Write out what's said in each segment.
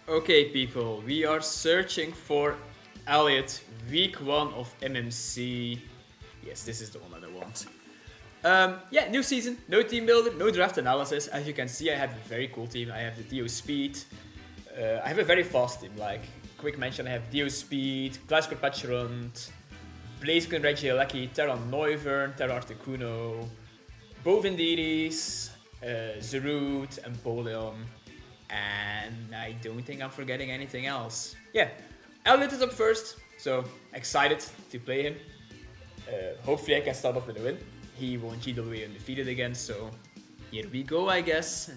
Okay, people, we are searching for Elliot, week 1 of MMC. Yes, this is the one that I want. Yeah, new season, no team builder, no draft analysis. As you can see, I have a very cool team. I have the Dio Speed. I have a very fast team. Like, quick mention, I have Dio Speed, Glasgow Patcherant, Blaziken Regieleki, Terra Noivern, Terra Articuno, Bovindiris, Zerud, Empoleon. And I don't think I'm forgetting anything else. Yeah, Elliot is up first, so excited to play him. Hopefully I can start off with a win. He won GW undefeated again, so here we go, I guess.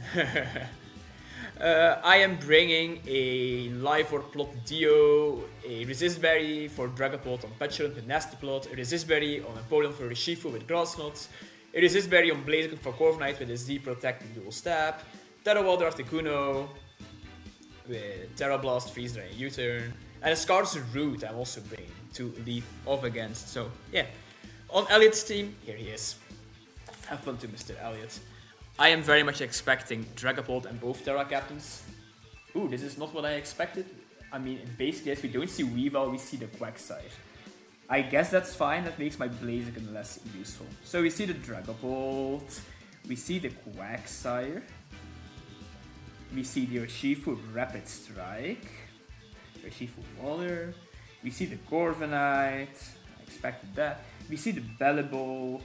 I am bringing a Live or Plot Dio, a Resist Berry for Dragapult on Petulant with Nasty Plot, a Resist Berry on Empoleon for Reshifu with Grass Knot, a Resist Berry on Blaziken for Corviknight with his Z Protect and Dual Stab, Terra Water Articuno with Terra Blast, Freeze Drain, U-Turn, and a Scar's Root I'm also bringing to lead off against. So yeah, on Elliot's team, here he is. Have fun to Mr. Elliot. I am very much expecting Dragapult and both Terra Captains. Ooh, this is not what I expected. I mean, basically, as we don't see Weavile, we see the Quagsire. I guess that's fine, that makes my Blaziken less useful. So we see the Dragapult, we see the Quagsire, we see the Urshifu Rapid Strike, Urshifu Water, we see the Corviknight, I expected that. We see the Bellibolt,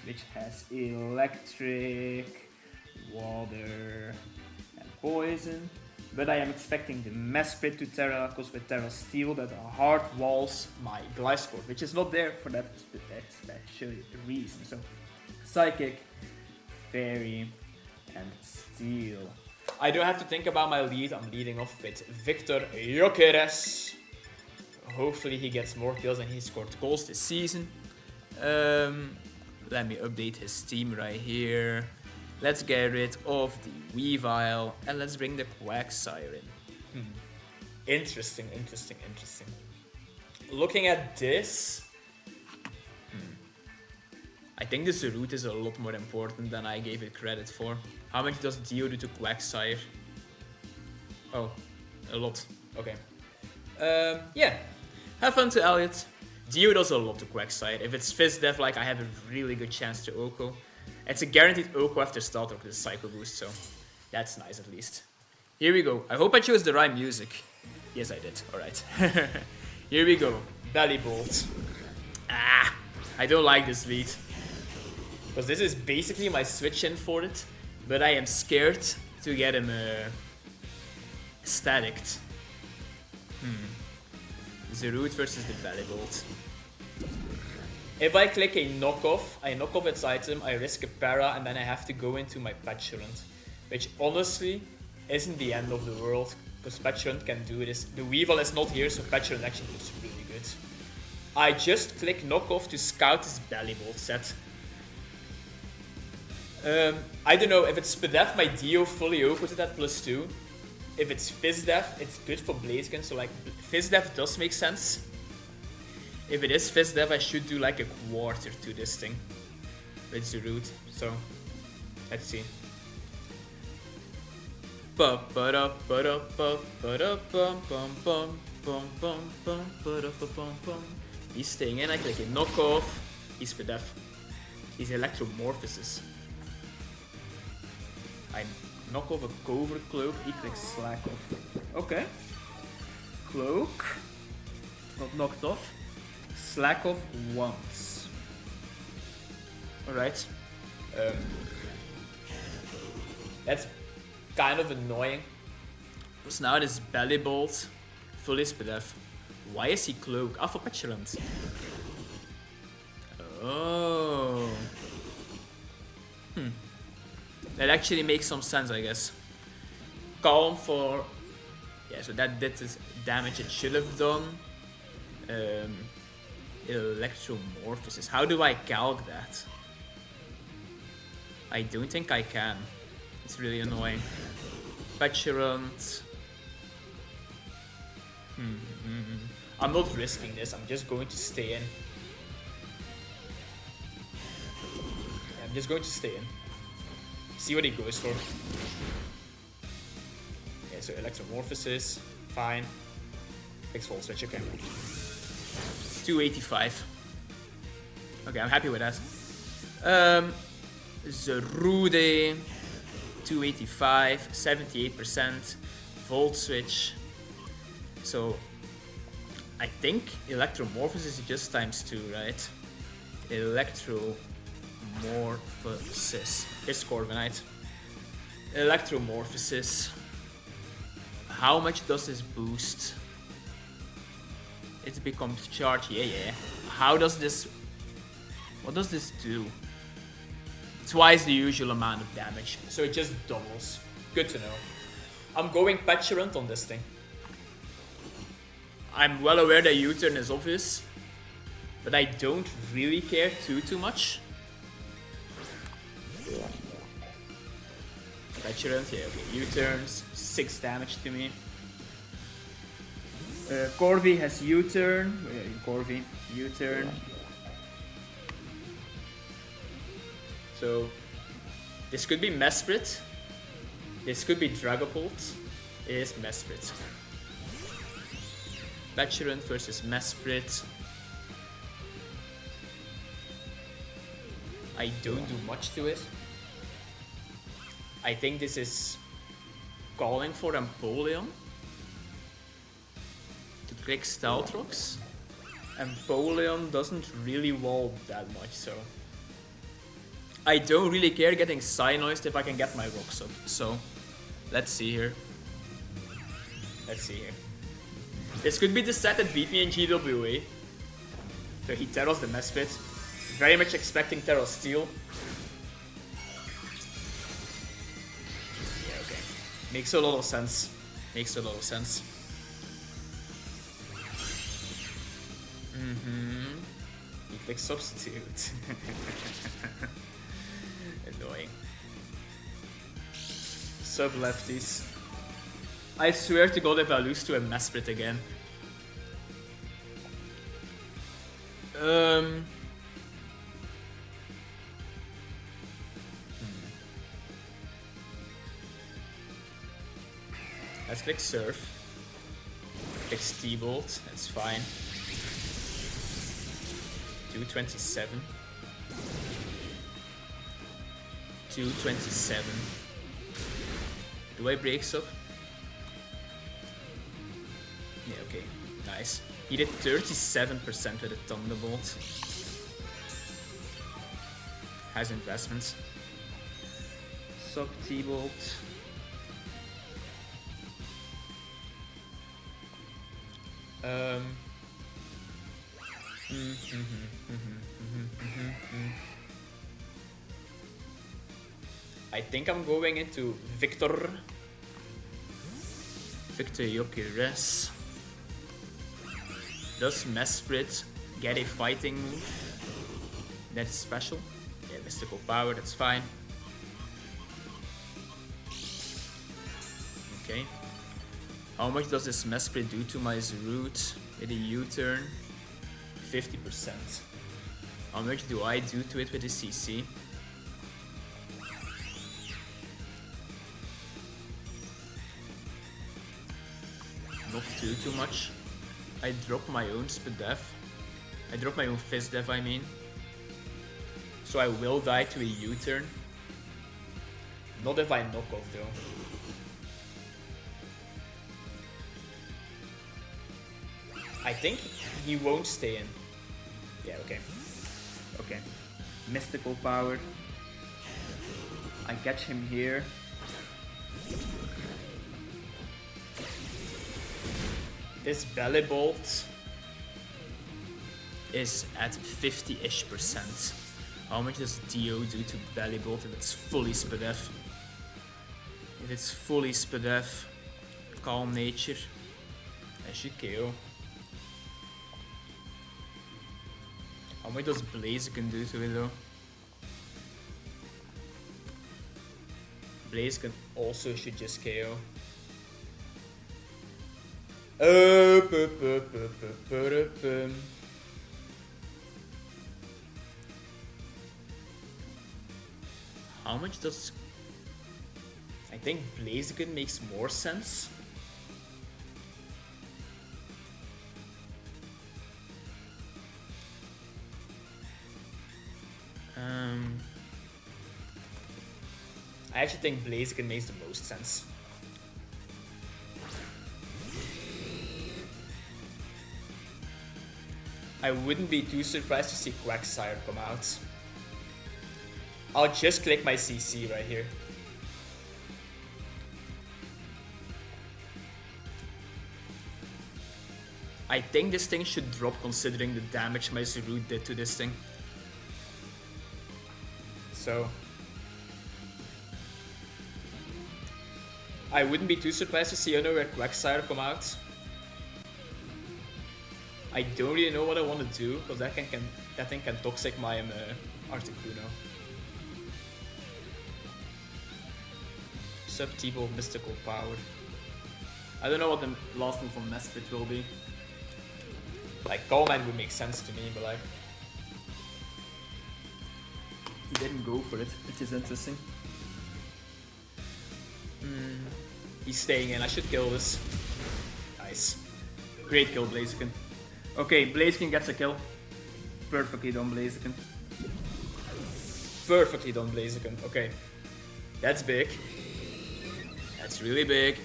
which has Electric, Water, and Poison. But I am expecting the Mesprit to Terra, because with Terra Steel that hard walls my Gliscor, which is not there for that special reason. So, Psychic, Fairy, and Steel. I don't have to think about my lead. I'm leading off with Victor Gyökeres. Hopefully he gets more kills than he scored goals this season. Let me update his team right here. Let's get rid of the Weavile and let's bring the Quagsire in. Interesting. Looking at this, I think the Zerud is a lot more important than I gave it credit for. How much does Dio do to Quagsire? Oh, a lot. Okay. Yeah. Have fun to Elliot. Dio does a lot to Quagsire. If it's Fizz Def, like, I have a really good chance to Oko. It's a guaranteed Oko after starter with the Psycho Boost, so that's nice at least. Here we go. I hope I chose the right music. Yes, I did. Alright. Here we go. Bellibolt. I don't like this lead. Because this is basically my switch in for it. But I am scared to get him staticked. Zerud versus the Bellibolt. If I click a knockoff, I knock off its item, I risk a para, and then I have to go into my Petulant. Which honestly isn't the end of the world, because Petulant can do this. The Weavile is not here, so Petulant actually looks really good. I just click knockoff to scout this Bellibolt set. I don't know, if it's Spadef, my Dio fully opens it at +2. If it's Fizdef, it's good for Blaziken, so like Fizdef does make sense. If it is Fizdef, I should do like a quarter to this thing with Zerud. So let's see. He's staying in, I click a knockoff. He's Spadef. He's Electromorphosis. I knock off a Cover Cloak, he clicks Slack off. Okay. Cloak. Not knocked off. Slack off once. Alright. That's kind of annoying. Because now this Bellibolt, full Ispedef. Why is he Cloak? Alpha Petulant. Oh. That actually makes some sense, I guess. Calm for... Yeah, so that did the damage it should have done. Electromorphosis. How do I calc that? I don't think I can. It's really annoying. Petulant. I'm not risking this, I'm just going to stay in. Yeah, I'm just going to stay in. See what he goes for. so Electromorphosis, fine. Fix Volt Switch, okay. 285. Okay, I'm happy with that. Zerude, 285, 78%. Volt Switch. So, I think Electromorphosis is just times 2, right? Electromorphosis. Here's Corviknight. Electromorphosis. How much does this boost? It becomes charged. Yeah. How does this... What does this do? Twice the usual amount of damage. So it just doubles. Good to know. I'm going Petulant on this thing. I'm well aware that U-turn is obvious, but I don't really care too much. Petulant, yeah, okay. U-turns, 6 damage to me. Corvi has U-turn. Corvi, U-turn. So, this could be Mesprit. This could be Dragapult. It is Mesprit. Petulant versus Mesprit. I don't do much to it. I think this is calling for Empoleon to click Stealth Rocks. Empoleon doesn't really wall that much, so I don't really care getting Cynoised if I can get my rocks up. So let's see here. This could be the set that beat me in GWA. So he Terros the Mesprit. Very much expecting Terros Steel. Yeah, okay. Makes a lot of sense. He clicks Substitute. Annoying. Sub-lefties. I swear to God if I lose to a Mesprit again. Let's click Surf. Click T-Bolt, that's fine. 227. 227. Do I break sub? Yeah, okay. Nice. He did 37% with a Thunderbolt. Has investments. Sub T-Bolt. I think I'm going into Victor Gyökeres. Does Mesprit get a fighting move that's special? Yeah, Mystical Power, that's fine. Okay. How much does this Mesprit do to my Zarude with a U-turn? 50%. How much do I do to it with a CC? Not too much. I drop my own Spadef. I drop my own Fizdef, I mean. So I will die to a U-turn. Not if I knock off though. I think he won't stay in. Yeah, okay. Okay. Mystical Power. I catch him here. This Belly Bolt is at 50-ish%. How much does Dio do to Belly Bolt if it's fully Spadef? If it's fully Spadef, Calm Nature, I should KO. How much does Blaziken do to it though? Blaziken also should just KO. How much does... I think Blaziken makes more sense. I actually think Blaziken makes the most sense. I wouldn't be too surprised to see Quagsire come out. I'll just click my CC right here. I think this thing should drop considering the damage my Zarude did to this thing. So I wouldn't be too surprised to see another Quagsire come out. I don't really know what I want to do, because that thing can toxic my Articuno. Sub-T-Ball Mystical Power. I don't know what the last move from Mesprit will be. Like, Calm Mind would make sense to me, but like... he didn't go for it, which is interesting. He's staying in, I should kill this. Nice. Great kill, Blaziken. Okay, Blaziken gets a kill. Perfectly done, Blaziken. Perfectly done, Blaziken. Okay. That's big. That's really big.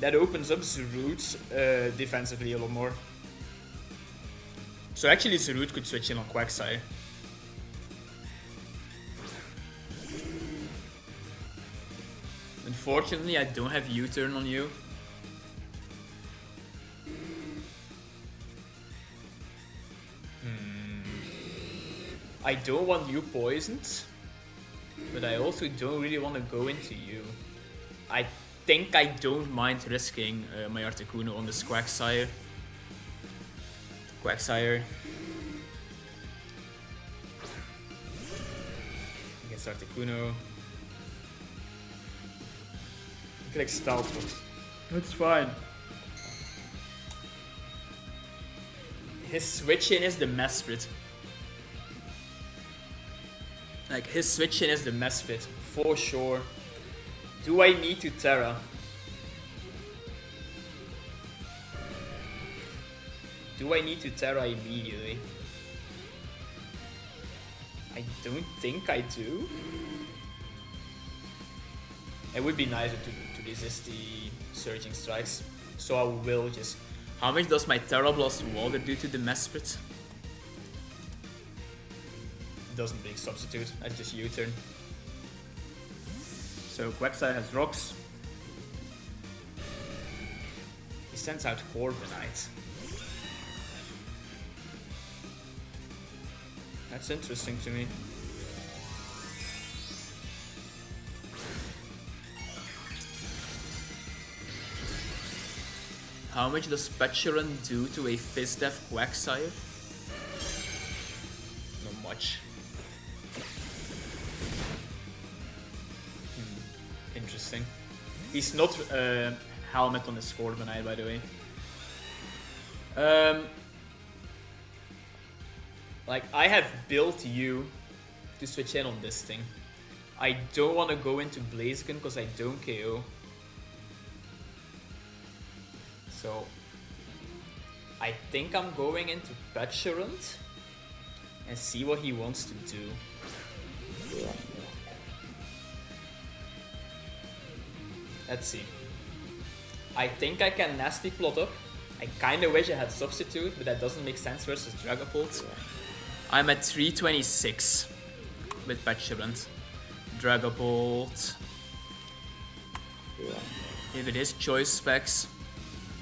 That opens up Zarude defensively a lot more. So actually Zarude could switch in on Quagsire. Unfortunately, I don't have U-turn on you. I don't want you poisoned, but I also don't really want to go into you. I think I don't mind risking my Articuno on this Quagsire. Quagsire against Articuno. Click Stealth. That's fine. His switch in is the Mesprit. Like, his switch in is the Mesprit, for sure. Do I need to Terra? Do I need to Terra immediately? I don't think I do. It would be nicer to resist the Surging Strikes. So I will just... How much does my Terra Blast Water do to the Mesprit? Doesn't big substitute, that's just U-turn. So Quagsire has rocks. He sends out Corviknight. That's interesting to me. How much does Petulant do to a Fizdef Quagsire? Not much. Interesting. He's not Helmet on his Corviknight, by the way. Like, I have built you to switch in on this thing. I don't want to go into Blaziken because I don't KO. So I think I'm going into Petulant and see what he wants to do. Let's see. I think I can Nasty Plot up. I kinda wish I had Substitute, but that doesn't make sense versus Dragapult. I'm at 326 with Petulant. Dragapult. If it is choice specs,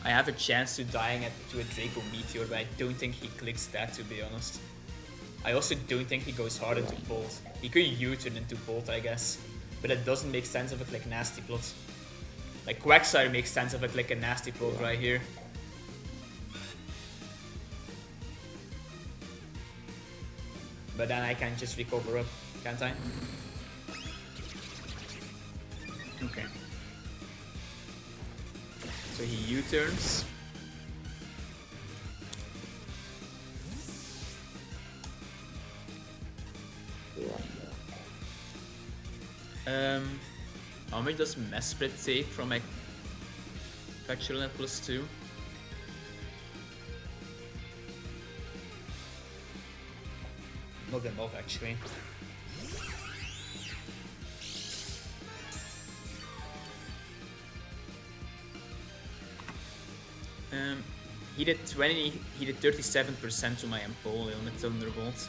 I have a chance to dying to a Draco Meteor, but I don't think he clicks that, to be honest. I also don't think he goes hard into Bolt. He could U-turn into Bolt, I guess, but it doesn't make sense if I click Nasty Plot. Like, Quagsire makes sense if I click a Nasty Plot right here. But then I can just recover up, can't I? Okay. So he U-turns. How much does Mesprit take from my Petulant +2? Not enough actually. He did 20, he did 37% to my Empoleon with Thunderbolt.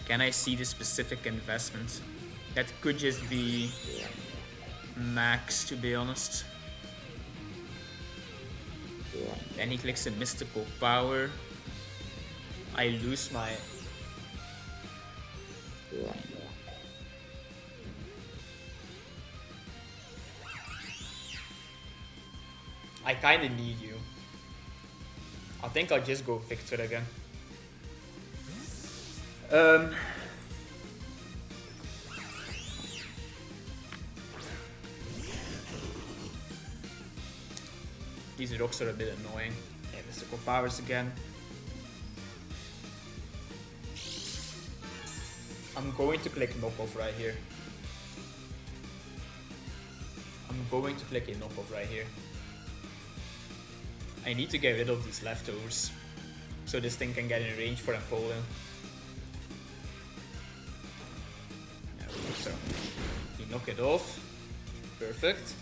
Can I see the specific investment? That could just be max, to be honest. Then he clicks a mystical power. I lose my... I kinda need you. I think I'll just go Victor again. These rocks are a bit annoying. Yeah, mystical powers again. I'm going to click knockoff right here. I'm going to click a knockoff right here. I need to get rid of these leftovers so this thing can get in range for Empoleon. So he knock it off. Perfect.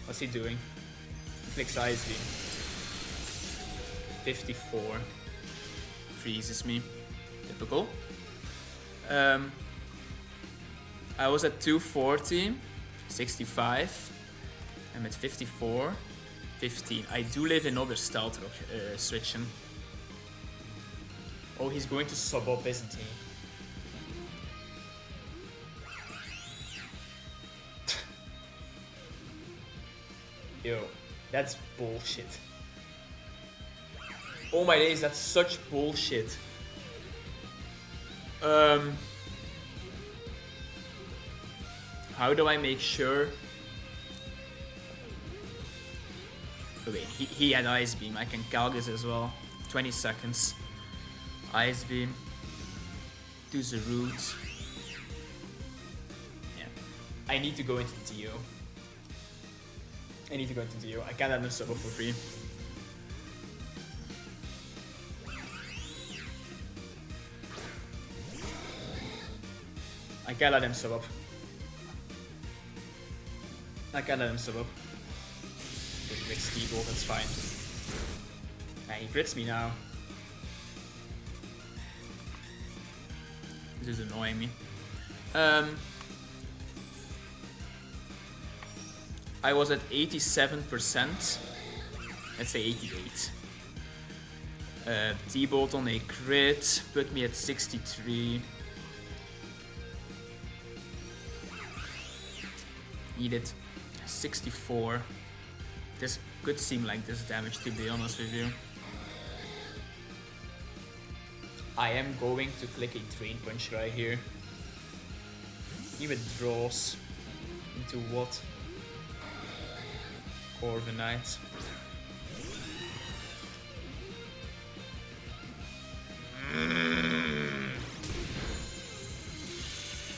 What's he doing? He clicks Ice Beam. 54. Freezes me. Typical. I was at 240, 65. I'm at 54. 15. I do live in other Stealth Rock switching. Oh, he's going to sub up, isn't he? Yo, that's bullshit. Oh my days, that's such bullshit. How do I make sure? Okay, he had Ice Beam. I can calc this as well. 20 seconds. Ice Beam. Do the root. Yeah. I need to go into Dio. I can't let him sub up for free. I can't let him sub up. He crits T-Bolt, that's fine. Yeah, he crits me now. This is annoying me. I was at 87%. Let's say 88. T-Bolt on a crit put me at 63. Needed 64. This could seem like this damage, to be honest with you. I am going to click a Drain Punch right here. He withdraws into what? Corviknight.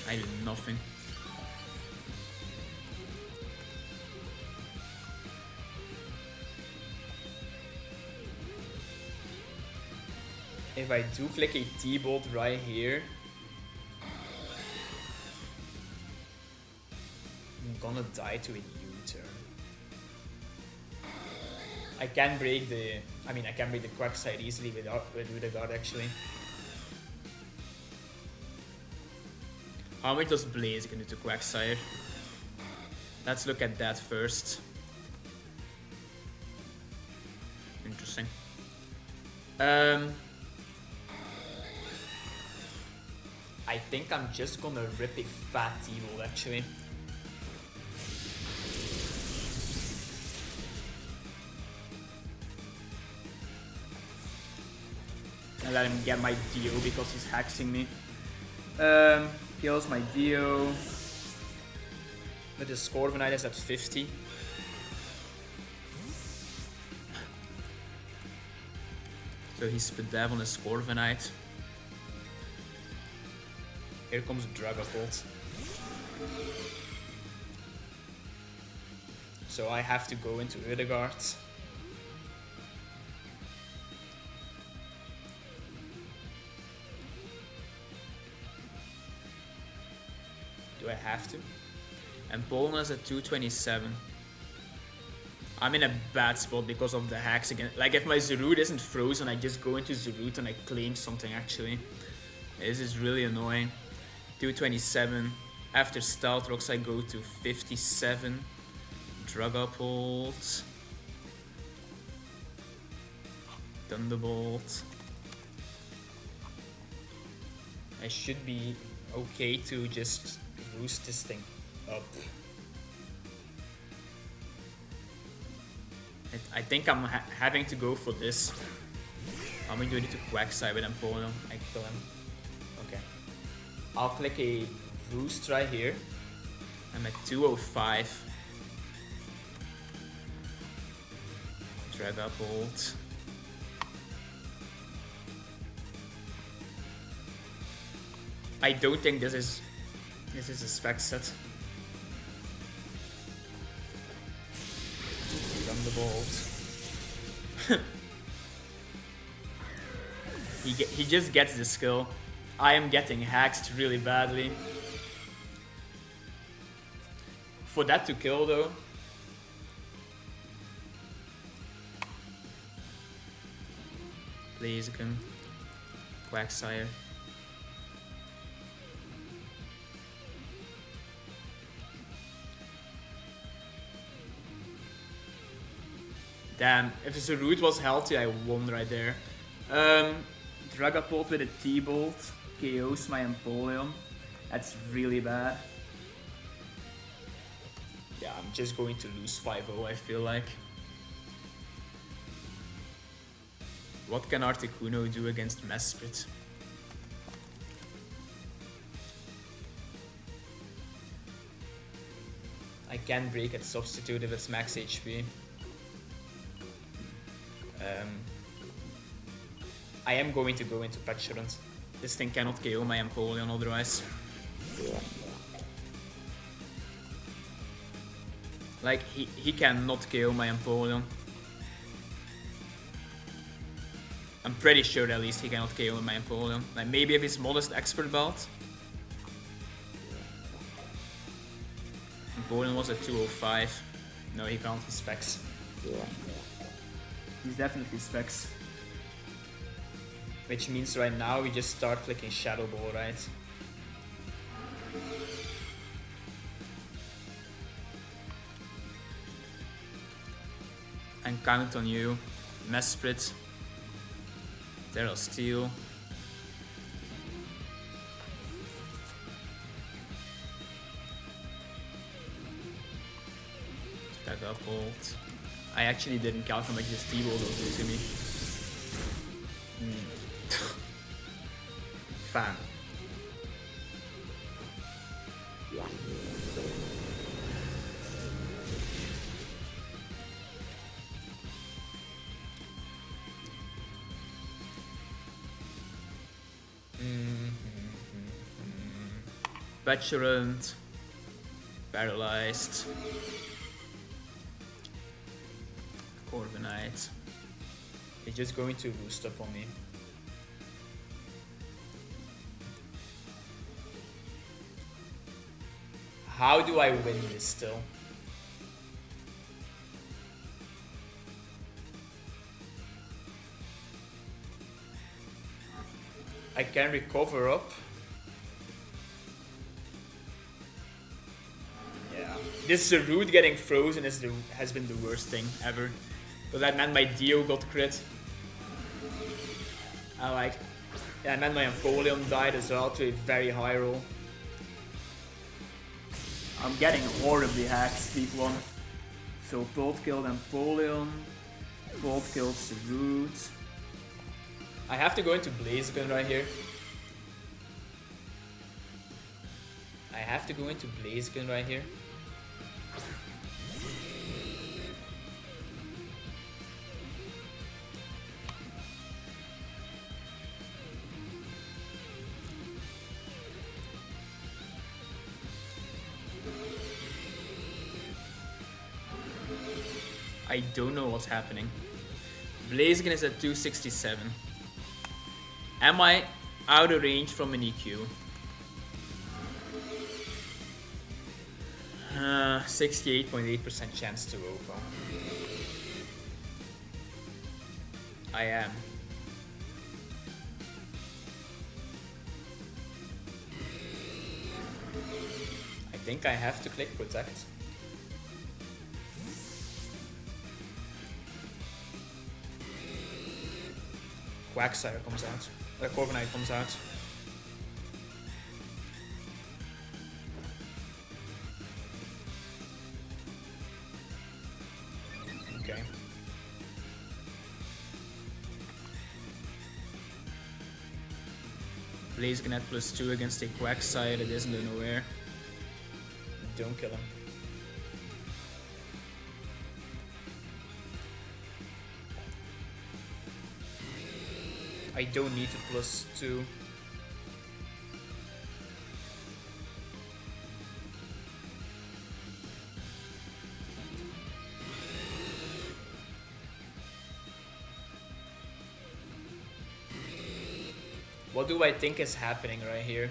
I did nothing. If I do click a T-Bolt right here, I'm gonna die to a U-turn. I can break the Quagsire easily with Udagard actually. How much does Blaze gonna do to Quagsire? Let's look at that first. Interesting. I think I'm just gonna rip a fat T-Bolt actually. And let him get my Dio because he's hexing me. Kills my Dio. But the Corviknight is at 50. So he spit dev on his Corviknight. Here comes Dragapult. So I have to go into Udagard. Do I have to? And Polna's at 227. I'm in a bad spot because of the hacks again. Like if my Zerud isn't frozen, I just go into Zerud and I claim something actually. This is really annoying. 227. After Stealth Rocks I go to 57. Dragapult. Thunderbolt. I should be okay to just boost this thing up. I think I'm having to go for this. I'm going to do it to Quagsire with Empoleon. I kill him. Okay. I'll click a boost right here. I'm at 205. Dragapult. I don't think this is a spec set. Thunderbolt. he just gets the skill. I am getting hacked really badly. For that to kill though. Blaziken. Quagsire. Damn, if the root was healthy, I won right there. Dragapult with a T-Bolt KOs my Empoleon. That's really bad. Yeah, I'm just going to lose 5-0, I feel like. What can Articuno do against Mesprit? I can break it substitute if it's max HP. I am going to go into Petulant. This thing cannot KO my Empoleon otherwise. Like, he cannot KO my Empoleon. I'm pretty sure at least he cannot KO my Empoleon. Like, maybe if he's modest expert belt. Empoleon was at 205. No, he can't, he's specs. He's definitely specs. Which means right now we just start clicking Shadow Ball, right? And count on you. Mesprit. There'll Steel. Dragapult. I actually didn't calculate how much this T-Ball will do to me. Fan. Petulant. Paralyzed. Corviknight. He's just going to boost up on me. How do I win this still? I can recover up. Yeah. This root getting frozen has been the worst thing ever. Because that meant my Dio got crit. That meant my Empoleon died as well to a very high roll. I'm getting horribly hacked, Speed 1. So Bolt killed Empoleon. Bolt killed Root. I have to go into Blaziken right here. I don't know what's happening. Blaziken is at 267. Am I out of range from an EQ? 68.8% chance to open. I am. I think I have to click protect. Quagsire comes out. Corviknight comes out. Okay. Blaziken at +2 against a Quagsire that isn't unaware. Don't kill him. I don't need a +2. What do I think is happening right here?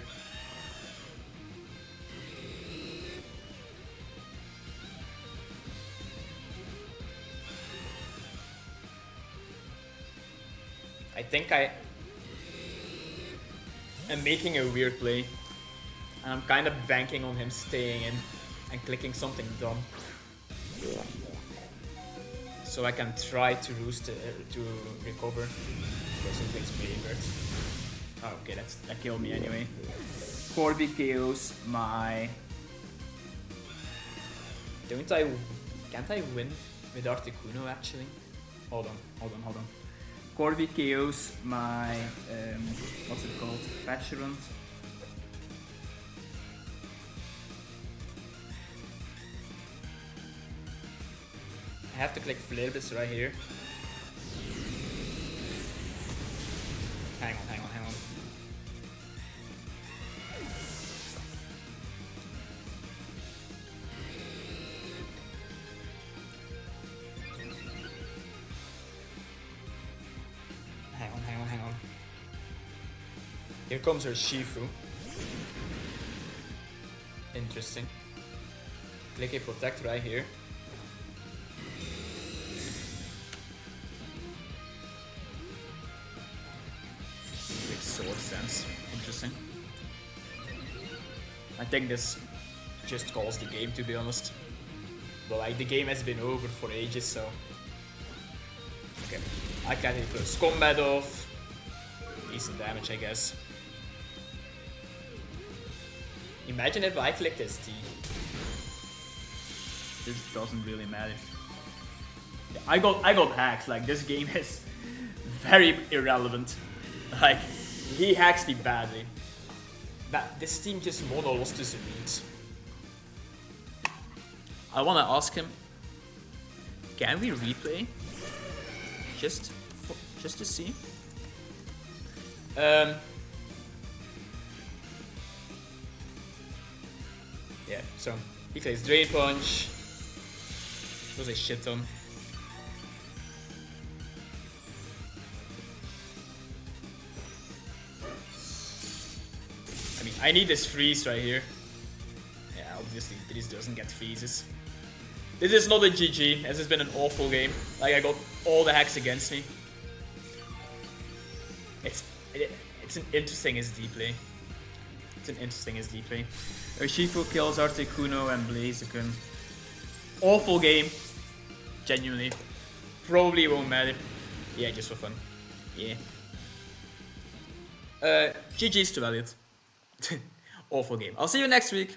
I think I am making a weird play. And I'm kind of banking on him staying in and clicking something dumb. So I can try to roost to recover. Because it makes me hurt. Oh, okay, that killed me anyway. Corby KOs my... Can't I win with Articuno actually? Hold on. Corby KOs my... what's it called? Patcherant. I have to click Flarebus right here. Hang on. Hang on. Here comes her Shifu. Interesting. Click a protect right here. Makes sword sense. Interesting. I think this just calls the game, to be honest. But like the game has been over for ages, so okay. I can take close combat off. Decent damage, I guess. Imagine if I clicked ST. This doesn't really matter. I got hacks. Like this game is very irrelevant. Like he hacks me badly. But this team just mono lost to Zerines. I wanna ask him. Can we replay? Just to see. Yeah, so he plays Drain Punch. It was a shit ton. I mean, I need this freeze right here. Yeah, obviously this doesn't get freezes. This is not a GG. This has been an awful game. Like I got all the hacks against me. It's an interesting SD play. Urshifu kills Articuno and Blaziken. Awful game. Genuinely. Probably won't matter. Yeah, just for fun. Yeah. GG's to Elliot. Awful game. I'll see you next week.